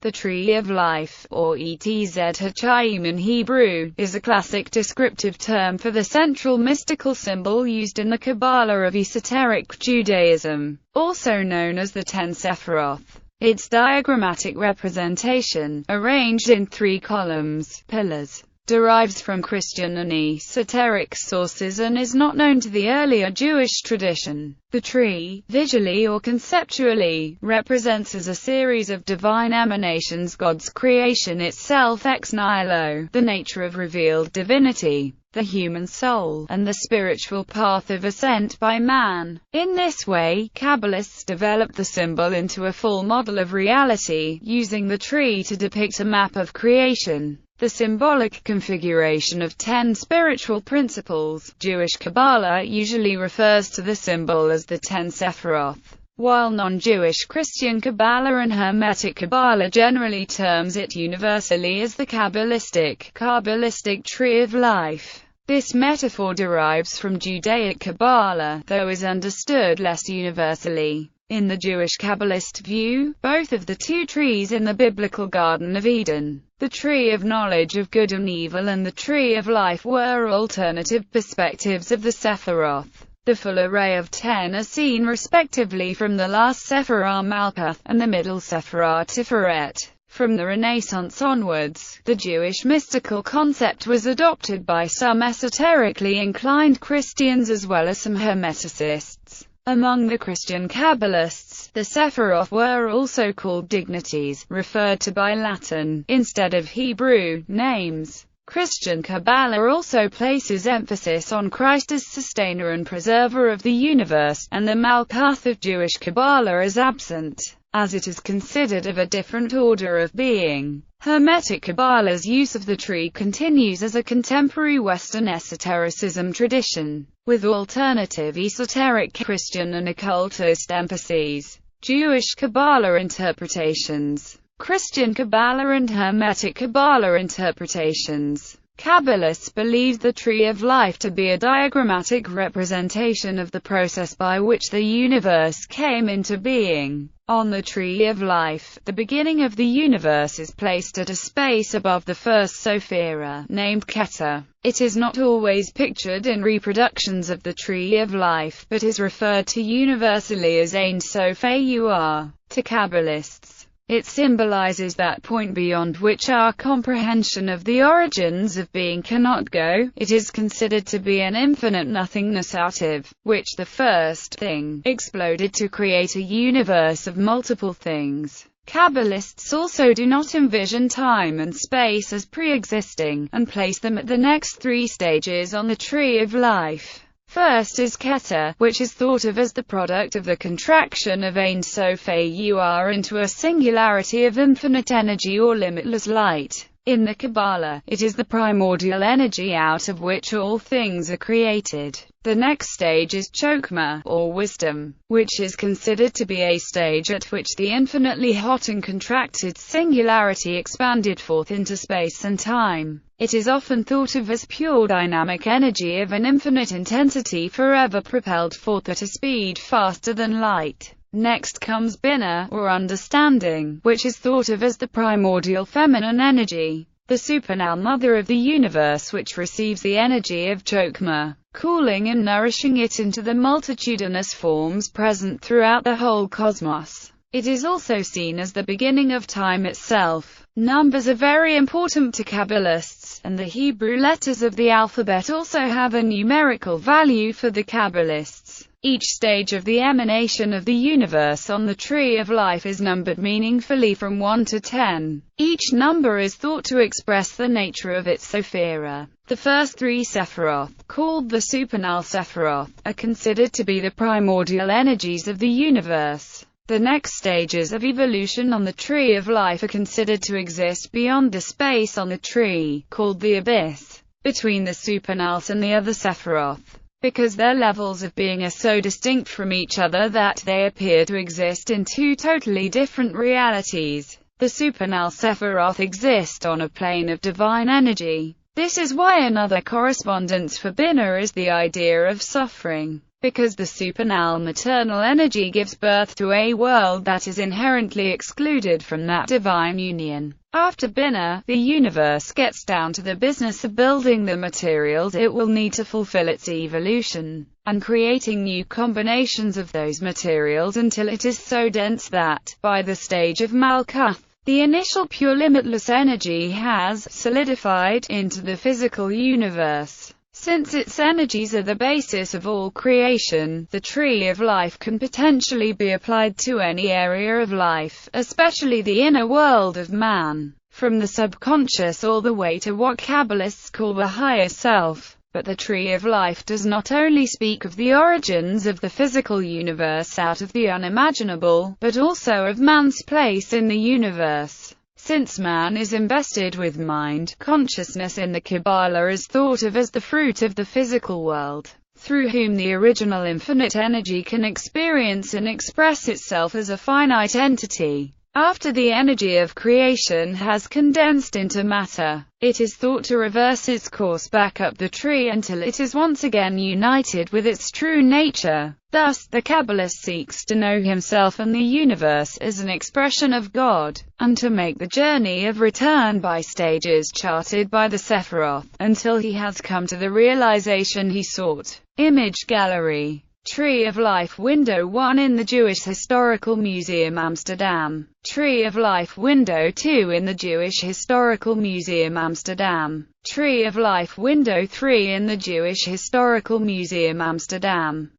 The tree of life, or Etz Hachaim in Hebrew, is a classic descriptive term for the central mystical symbol used in the Kabbalah of esoteric Judaism, also known as the 10 Sephiroth. Its diagrammatic representation, arranged in 3 columns, pillars, derives from Christian and esoteric sources and is not known to the earlier Jewish tradition. The tree, visually or conceptually, represents as a series of divine emanations God's creation itself ex nihilo, the nature of revealed divinity, the human soul, and the spiritual path of ascent by man. In this way, Kabbalists developed the symbol into a full model of reality, using the tree to depict a map of creation. The symbolic configuration of 10 spiritual principles. Jewish Kabbalah usually refers to the symbol as the 10 Sephiroth, while non-Jewish Christian Kabbalah and Hermetic Kabbalah generally terms it universally as the Kabbalistic tree of life. This metaphor derives from Judaic Kabbalah, though is understood less universally. In the Jewish Kabbalist view, both of the 2 trees in the biblical Garden of Eden, the tree of knowledge of good and evil and the tree of life, were alternative perspectives of the Sephiroth. The full array of 10 are seen respectively from the last Sephirah Malkuth, and the middle Sephirah Tiferet. From the Renaissance onwards, the Jewish mystical concept was adopted by some esoterically inclined Christians as well as some Hermeticists. Among the Christian Kabbalists, the Sephiroth were also called dignities, referred to by Latin, instead of Hebrew, names. Christian Kabbalah also places emphasis on Christ as sustainer and preserver of the universe, and the Malkuth of Jewish Kabbalah is absent, as it is considered of a different order of being. Hermetic Kabbalah's use of the tree continues as a contemporary Western esotericism tradition, with alternative esoteric Christian and occultist emphases. Jewish Kabbalah interpretations. Christian Kabbalah and Hermetic Kabbalah interpretations. Kabbalists believe the tree of life to be a diagrammatic representation of the process by which the universe came into being. On the tree of life, the beginning of the universe is placed at a space above the first Sophira, named Keter. It is not always pictured in reproductions of the tree of life, but is referred to universally as Ein Sof Eur. To Kabbalists, it symbolizes that point beyond which our comprehension of the origins of being cannot go. It is considered to be an infinite nothingness out of which the first thing exploded to create a universe of multiple things. Kabbalists also do not envision time and space as pre-existing, and place them at the next 3 stages on the tree of life. First is Keter, which is thought of as the product of the contraction of Ein Sof Eur into a singularity of infinite energy or limitless light. In the Kabbalah, it is the primordial energy out of which all things are created. The next stage is Chokmah, or wisdom, which is considered to be a stage at which the infinitely hot and contracted singularity expanded forth into space and time. It is often thought of as pure dynamic energy of an infinite intensity forever propelled forth at a speed faster than light. Next comes Binah, or understanding, which is thought of as the primordial feminine energy, the supernal mother of the universe, which receives the energy of Chokmah, cooling and nourishing it into the multitudinous forms present throughout the whole cosmos. It is also seen as the beginning of time itself. Numbers are very important to Kabbalists, and the Hebrew letters of the alphabet also have a numerical value for the Kabbalists. Each stage of the emanation of the universe on the tree of life is numbered meaningfully from 1 to 10. Each number is thought to express the nature of its Sophira. The first 3 Sephiroth, called the supernal Sephiroth, are considered to be the primordial energies of the universe. The next stages of evolution on the tree of life are considered to exist beyond the space on the tree, called the abyss, between the supernals and the other Sephiroth, because their levels of being are so distinct from each other that they appear to exist in 2 totally different realities. The supernal Sephiroth exist on a plane of divine energy, This is why another correspondence for Binah is the idea of suffering, because the supernal maternal energy gives birth to a world that is inherently excluded from that divine union. After Binah, the universe gets down to the business of building the materials it will need to fulfill its evolution, and creating new combinations of those materials until it is so dense that, by the stage of Malkuth, the initial pure limitless energy has solidified into the physical universe. Since its energies are the basis of all creation, the tree of life can potentially be applied to any area of life, especially the inner world of man, from the subconscious all the way to what Kabbalists call the higher self. But the tree of life does not only speak of the origins of the physical universe out of the unimaginable, but also of man's place in the universe. Since man is invested with mind, consciousness in the Kabbalah is thought of as the fruit of the physical world, through whom the original infinite energy can experience and express itself as a finite entity. After the energy of creation has condensed into matter, it is thought to reverse its course back up the tree until it is once again united with its true nature. Thus, the Kabbalist seeks to know himself and the universe as an expression of God, and to make the journey of return by stages charted by the Sephiroth, until he has come to the realization he sought. Image gallery. Tree of Life Window 1 in the Jewish Historical Museum Amsterdam. Tree of Life Window 2 in the Jewish Historical Museum Amsterdam. Tree of Life Window 3 in the Jewish Historical Museum Amsterdam.